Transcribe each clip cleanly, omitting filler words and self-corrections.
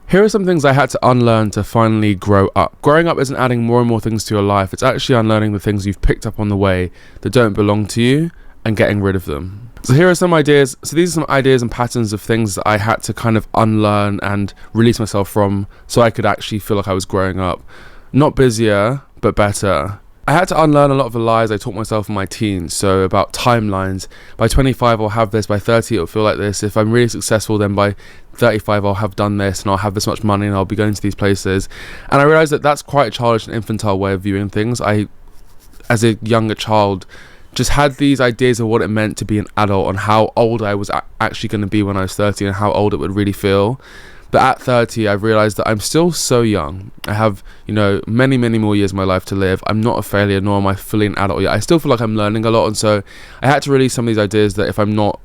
Here are some things I had to unlearn to finally grow up. Growing up isn't adding more and more things to your life. It's actually unlearning the things you've picked up on the way that don't belong to you and getting rid of them. So here are some ideas. So these are some ideas and patterns of things that I had to kind of unlearn and release myself from so I could actually feel like I was growing up. Not busier, but better. I had to unlearn a lot of the lies I taught myself in my teens. So about timelines. By 25 I'll have this, by 30 it'll feel like this. If I'm really successful, then by 35 I'll have done this and I'll have this much money and I'll be going to these places. And I realized that that's quite a childish and infantile way of viewing things. I, as a younger child, just had these ideas of what it meant to be an adult and how old I was actually going to be when I was 30 and how old it would really feel. But at 30, I've realized that I'm still so young. I have, many, many more years of my life to live. I'm not a failure, nor am I fully an adult yet. I still feel like I'm learning a lot. And so I had to release some of these ideas that if I'm not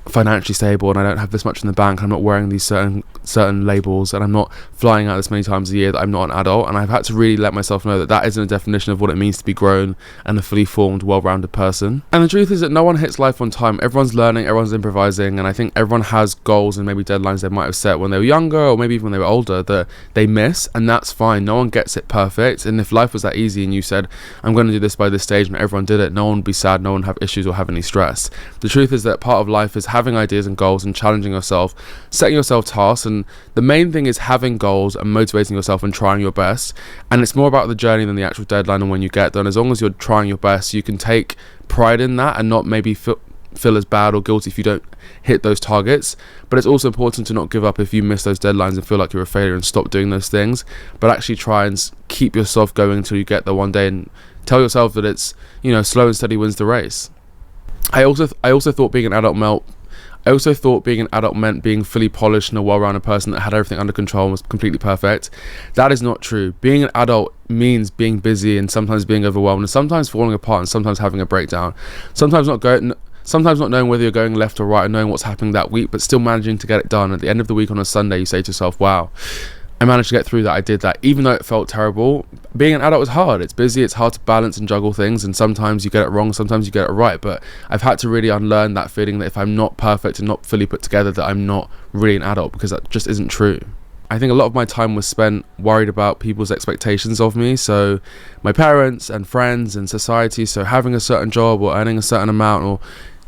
financially stable and I don't have this much in the bank, I'm not wearing these certain labels and I'm not flying out this many times a year, that I'm not an adult. And I've had to really let myself know that that isn't a definition of what it means to be grown and a fully formed, well-rounded person. And the truth is that no one hits life on time. Everyone's learning, everyone's improvising, and I think everyone has goals and maybe deadlines they might have set when they were younger or maybe even when they were older that they miss, and that's fine. No one gets it perfect. And if life was that easy and you said, I'm going to do this by this stage, and everyone did it, no one would be sad, no one would have issues or have any stress. The truth is that part of life is having ideas and goals and challenging yourself, setting yourself tasks, and the main thing is having goals and motivating yourself and trying your best. And it's more about the journey than the actual deadline and when you get there. And as long as you're trying your best, you can take pride in that and not maybe feel as bad or guilty if you don't hit those targets. But it's also important to not give up if you miss those deadlines and feel like you're a failure and stop doing those things, but actually try and keep yourself going until you get there one day and tell yourself that it's, slow and steady wins the race. I also thought being an adult meant being fully polished and a well-rounded person that had everything under control and was completely perfect. That is not true. Being an adult means being busy and sometimes being overwhelmed and sometimes falling apart and sometimes having a breakdown. Sometimes not knowing whether you're going left or right and knowing what's happening that week, but still managing to get it done. At the end of the week on a Sunday, you say to yourself, wow, I managed to get through that. I did that. Even though it felt terrible, being an adult is hard. It's busy. It's hard to balance and juggle things. And sometimes you get it wrong. Sometimes you get it right. But I've had to really unlearn that feeling that if I'm not perfect and not fully put together, that I'm not really an adult, because that just isn't true. I think a lot of my time was spent worried about people's expectations of me. So my parents and friends and society. So having a certain job or earning a certain amount or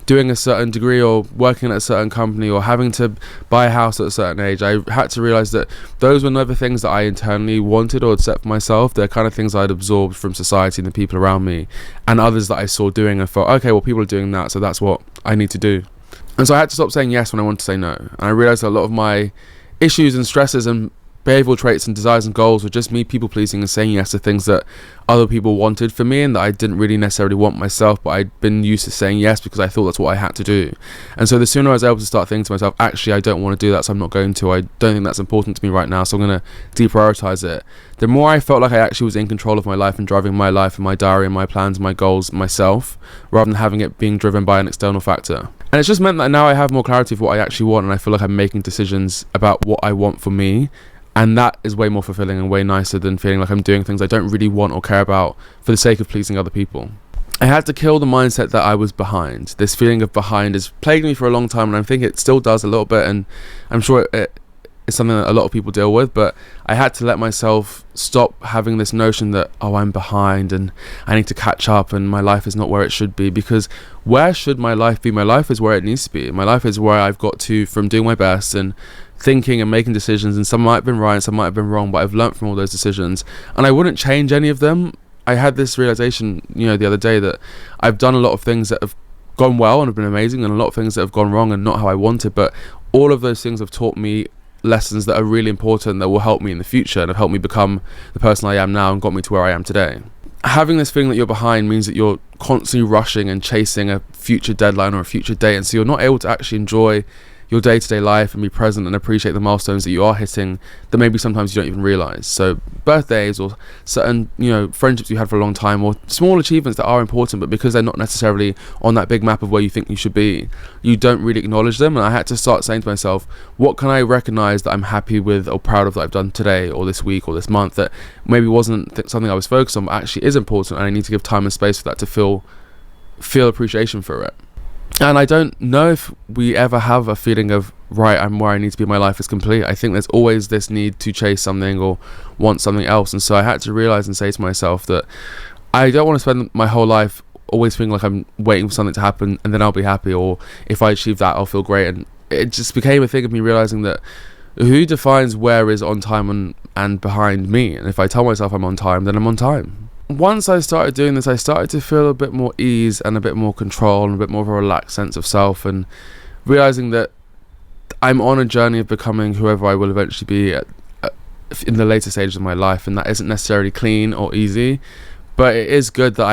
doing a certain degree or working at a certain company or having to buy a house at a certain age. I had to realize that those were never things that I internally wanted or had set for myself. They're kind of things I'd absorbed from society and the people around me and others that I saw doing and thought, okay, well, people are doing that, so that's what I need to do. And so I had to stop saying yes when I wanted to say no. And I realized that a lot of my issues and stresses and behavioral traits and desires and goals were just me people pleasing and saying yes to things that other people wanted for me and that I didn't really necessarily want myself, but I'd been used to saying yes because I thought that's what I had to do. And so the sooner I was able to start thinking to myself, actually I don't want to do that, so I'm not going to, I don't think that's important to me right now, so I'm going to deprioritize it, the more I felt like I actually was in control of my life and driving my life and my diary and my plans and my goals myself, rather than having it being driven by an external factor. And it's just meant that now I have more clarity of what I actually want, and I feel like I'm making decisions about what I want for me. And that is way more fulfilling and way nicer than feeling like I'm doing things I don't really want or care about for the sake of pleasing other people. I had to kill the mindset that I was behind. This feeling of behind has plagued me for a long time, and I think it still does a little bit, and I'm sure it is something that a lot of people deal with, but I had to let myself stop having this notion that, oh, I'm behind and I need to catch up and my life is not where it should be, because where should my life be? My life is where it needs to be. My life is where I've got to from doing my best and thinking and making decisions, and some might have been right, some might have been wrong, but I've learnt from all those decisions and I wouldn't change any of them. I had this realization, the other day, that I've done a lot of things that have gone well and have been amazing, and a lot of things that have gone wrong and not how I wanted, but all of those things have taught me lessons that are really important that will help me in the future and have helped me become the person I am now and got me to where I am today. Having this feeling that you're behind means that you're constantly rushing and chasing a future deadline or a future date, and so you're not able to actually enjoy your day-to-day life and be present and appreciate the milestones that you are hitting that maybe sometimes you don't even realize. So birthdays or certain friendships you had for a long time, or small achievements that are important, but because they're not necessarily on that big map of where you think you should be, you don't really acknowledge them. And I had to start saying to myself, what can I recognize that I'm happy with or proud of that I've done today or this week or this month that maybe wasn't something I was focused on but actually is important, and I need to give time and space for that to feel appreciation for it. And I don't know if we ever have a feeling of, right, I'm where I need to be, my life is complete. I think there's always this need to chase something or want something else. And so I had to realize and say to myself that I don't want to spend my whole life always feeling like I'm waiting for something to happen and then I'll be happy, or if I achieve that I'll feel great. And it just became a thing of me realizing that who defines where is on time and behind me? And if I tell myself I'm on time, then I'm on time. Once I started doing this, I started to feel a bit more ease and a bit more control and a bit more of a relaxed sense of self, and realizing that I'm on a journey of becoming whoever I will eventually be in the later stages of my life. And that isn't necessarily clean or easy, but it is good that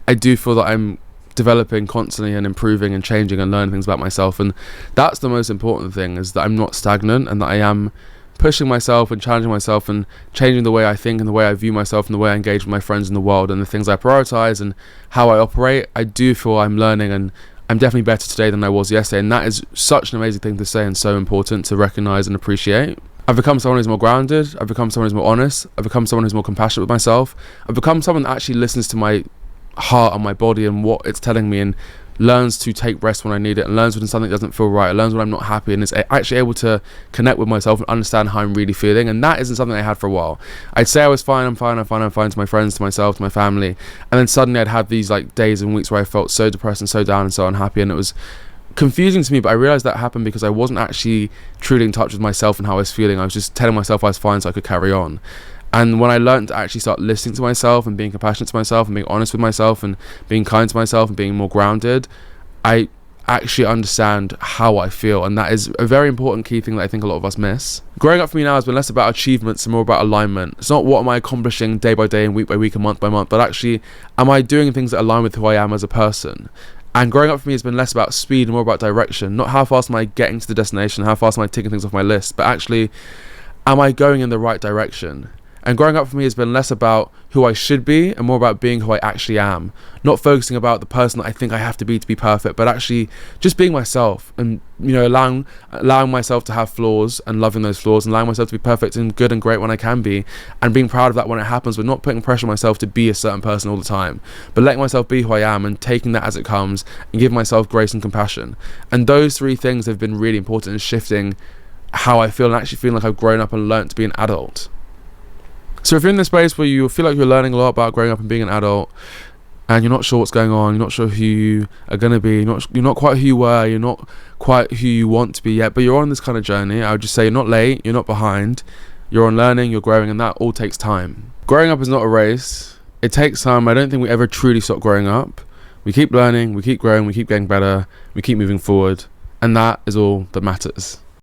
I do feel that I'm developing constantly and improving and changing and learning things about myself. And that's the most important thing, is that I'm not stagnant, and that I am pushing myself and challenging myself and changing the way I think and the way I view myself and the way I engage with my friends in the world and the things I prioritize and how I operate. I do feel I'm learning, and I'm definitely better today than I was yesterday, and that is such an amazing thing to say and so important to recognize and appreciate. I've become someone who's more grounded, I've become someone who's more honest, I've become someone who's more compassionate with myself, I've become someone that actually listens to my heart and my body and what it's telling me, and learns to take rest when I need it, and learns when something doesn't feel right, learns when I'm not happy, and is actually able to connect with myself and understand how I'm really feeling. And that isn't something I had for a while. I'd say I was fine, I'm fine to my friends, to myself, to my family, and then suddenly I'd have these like days and weeks where I felt so depressed and so down and so unhappy, and it was confusing to me. But I realized that happened because I wasn't actually truly in touch with myself and how I was feeling. I was just telling myself I was fine so I could carry on. And when I learned to actually start listening to myself and being compassionate to myself and being honest with myself and being kind to myself and being more grounded, I actually understand how I feel. And that is a very important key thing that I think a lot of us miss. Growing up for me now has been less about achievements and more about alignment. It's not what am I accomplishing day by day and week by week and month by month, but actually, am I doing things that align with who I am as a person? And growing up for me has been less about speed and more about direction. Not how fast am I getting to the destination, how fast am I ticking things off my list, but actually, am I going in the right direction? And growing up for me has been less about who I should be and more about being who I actually am. Not focusing about the person that I think I have to be perfect, but actually just being myself and, allowing myself to have flaws and loving those flaws, and allowing myself to be perfect and good and great when I can be, and being proud of that when it happens, but not putting pressure on myself to be a certain person all the time, but letting myself be who I am and taking that as it comes and giving myself grace and compassion. And those three things have been really important in shifting how I feel and actually feeling like I've grown up and learned to be an adult. So if you're in this space where you feel like you're learning a lot about growing up and being an adult, and you're not sure what's going on, you're not sure who you are going to be, you're not quite who you were, you're not quite who you want to be yet, but you're on this kind of journey, I would just say you're not late, you're not behind, you're unlearning, you're growing, and that all takes time. Growing up is not a race. It takes time. I don't think we ever truly stop growing up. We keep learning, we keep growing, we keep getting better, we keep moving forward, and that is all that matters.